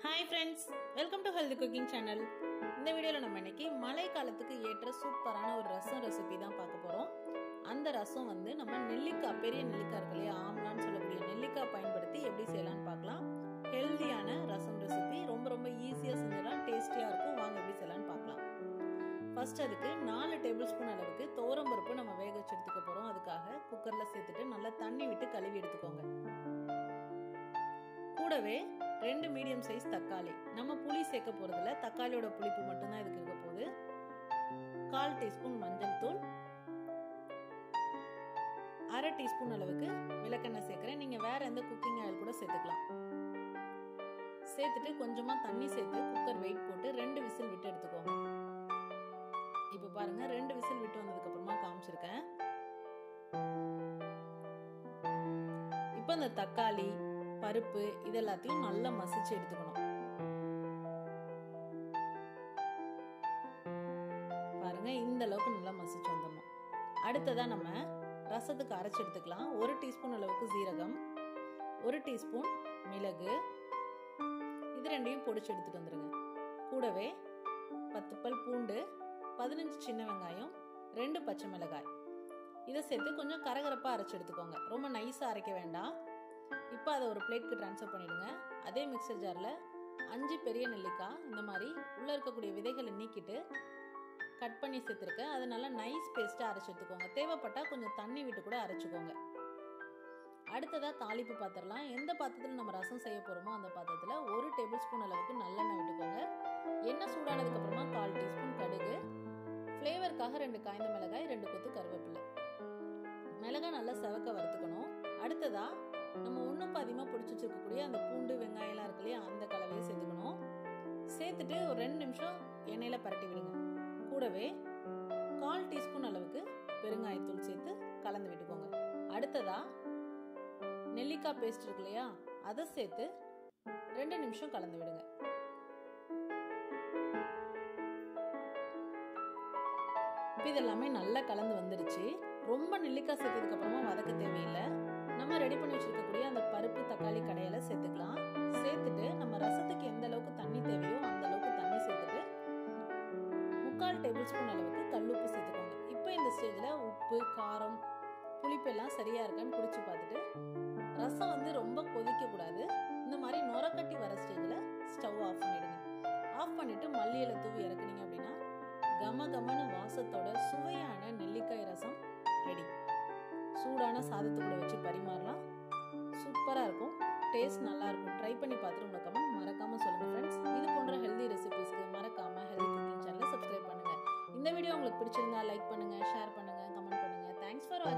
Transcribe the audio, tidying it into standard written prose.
Hi friends, welcome to Healthy Cooking Channel. இந்த வீடியோல நம்ம இன்னைக்கு மழை காலத்துக்கு ஏற்ற சூப்பரான ஒரு ரசம் ரெசிபி தான் பார்க்க போறோம். அந்த ரசம் வந்து நம்ம நெல்லிக்காய், பெரிய நெல்லிக்காய் இருக்கு இல்லையா, ஆம்லான்னு சொல்லக்கூடிய நெல்லிக்காய் பயன்படுத்தி எப்படி செய்யலாம்னு பார்க்கலாம். ஹெல்தியான ரசம் ரெசிபி ரொம்ப ஈஸியா செஞ்சிடலாம், டேஸ்டியா இருக்கும். வாங்க எப்படி செய்யலாம்னு பார்க்கலாம். ஃபர்ஸ்ட் அதுக்கு 4 டேபிள் ஸ்பூன் அளவுக்கு துவரம் பருப்பு நம்ம வேக வச்சு எடுத்துக்க போறோம். அதுக்காக குக்கர்ல சேர்த்துட்டு நல்லா தண்ணி விட்டு கழுவி எடுத்துக்கோங்க. கூடவே 2 மீடியம் சைஸ் தக்காளி, நம்ம புளி சேர்க்க போறதுல தக்காளியோட புளிப்பு மட்டும்தான் இதுக்கு இருக்க போகுது. 1/4 டீஸ்பூன் மஞ்சள் தூள், 1/2 டீஸ்பூன் அளவுக்கு விளக்கெண்ணெய் சேர்க்கிறேன். நீங்க வேற எந்த குக்கிங் ஆயில் கூட சேர்த்துக்கலாம். சேர்த்துட்டு கொஞ்சமா தண்ணி சேர்த்து குக்கர் வெயிட் போட்டு 2 விசில் விட்டு எடுத்துக்கோங்க. இப்ப பாருங்க, 2 விசில் விட்டு வந்ததுக்கு அப்புறமா காமிச்சிருக்கேன். இப்ப இந்த தக்காளி, பருப்பு இதெல்லாத்தையும் நல்லா மசிச்சு எடுத்துக்கணும். பாருங்க, இந்த அளவுக்கு நல்லா மசிச்சு வந்துடணும். அடுத்ததா நம்ம ரசத்துக்கு அரைச்சு எடுத்துக்கலாம். 1 டீஸ்பூன் அளவுக்கு சீரகம், 1 டீஸ்பூன் மிளகு, இது ரெண்டையும் பொடிச்சு எடுத்துட்டு வந்துருங்க. கூடவே 10 பல் பூண்டு, 15 சின்ன வெங்காயம், 2 பச்சை மிளகாய், இதை சேர்த்து கொஞ்சம் கரகரப்பா அரைச்சு எடுத்துக்கோங்க. ரொம்ப நைஸா அரைக்க வேண்டாம். இப்போ அதை ஒரு பிளேட்க்கு ட்ரான்ஸ்ஃபர் பண்ணிடுங்க. அதே மிக்சர் ஜாரில் 5 பெரிய நெல்லிக்காய் இந்த மாதிரி உள்ளே இருக்கக்கூடிய விதைகளை நீக்கிட்டு கட் பண்ணி சேர்த்துருக்கேன். அதை நல்லா நைஸ் பேஸ்ட்டாக அரைச்சி எடுத்துக்கோங்க. தேவைப்பட்டால் கொஞ்சம் தண்ணி விட்டு கூட அரைச்சிக்கோங்க. அடுத்ததாக தாளிப்பு பாத்திரலாம். எந்த பாத்திரத்தில் நம்ம ரசம் செய்ய போகிறோமோ அந்த பாத்திரத்தில் 1 டேபிள் ஸ்பூன் அளவுக்கு நல்லெண்ணெய் விட்டுக்கோங்க. எண்ணெய் சூடானதுக்கப்புறமா 1/4 டீஸ்பூன் கடுகு, ஃப்ளேவருக்காக 2 காய்ந்த மிளகாய், 2 கொத்து கருவேப்பிலை. மிளகாய் நல்லா செவக்க வறுத்துக்கணும். அடுத்ததாக நம்ம ஒன்றும் அதிகமாக பிடிச்சி வச்சிருக்கக்கூடிய அந்த பூண்டு வெங்காயம்லாம் இருக்கு இல்லையா, அந்த கலவையை சேர்த்துக்கணும். சேர்த்துட்டு ஒரு 2 நிமிஷம் எண்ணெயில் பரட்டி விடுங்க. கூடவே 1/4 டீஸ்பூன் அளவுக்கு பெருங்காயத்தூள் சேர்த்து கலந்து விட்டுக்கோங்க. அடுத்ததா நெல்லிக்காய் பேஸ்ட் இருக்கு இல்லையா, அதை சேர்த்து 2 நிமிஷம் கலந்து விடுங்க. இதெல்லாமே நல்லா கலந்து வந்துருச்சு. ரொம்ப நெல்லிக்காய் சேர்த்ததுக்கு அப்புறமா வதக்க தேவையில்லை. நம்ம ரெடி பண்ணி வச்சிருக்கக்கூடிய அந்த பருப்பு தக்காளி கடையில சேர்த்துக்கலாம். சேர்த்துட்டு நம்ம ரசத்துக்கு எந்த அளவுக்கு தண்ணி தேவையோ அந்த அளவுக்கு தண்ணி சேர்த்துட்டு 3/4 டேபிள் ஸ்பூன் அளவுக்கு கல்லுப்பு சேர்த்துக்கோங்க. இப்போ இந்த ஸ்டேஜ்ல உப்பு, காரம், புளிப்பு எல்லாம் சரியா இருக்கான்னு குடிச்சு பார்த்துட்டு, ரசம் வந்து ரொம்ப கொதிக்க கூடாது. இந்த மாதிரி நுரக்கட்டி வர ஸ்டேஜ்ல ஸ்டவ் ஆஃப் பண்ணிடுங்க. ஆஃப் பண்ணிட்டு மல்லி இலை தூவி இறக்குனீங்க அப்படின்னா கமகமன வாசத்தோட சுவையான நெல்லிக்காய் ரசம் ரெடி. சூடான சாதத்து கூட வச்சு பரிமாறலாம். சூப்பராக இருக்கும், டேஸ்ட் நல்லா இருக்கும். ட்ரை பண்ணி பார்த்துட்டு உங்க கமெண்ட் மறக்காம சொல்லுங்க ஃப்ரெண்ட்ஸ். இது போன்ற ஹெல்தி ரெசிபிஸ்க்கு மறக்காம ஹெல்தி குக்கிங் சேனலை சப்ஸ்கிரைப் பண்ணுங்க. இந்த வீடியோ உங்களுக்கு பிடிச்சிருந்தா லைக் பண்ணுங்க, ஷேர் பண்ணுங்க, கமெண்ட் பண்ணுங்க. தேங்க்ஸ் ஃபார் வாட்சிங்.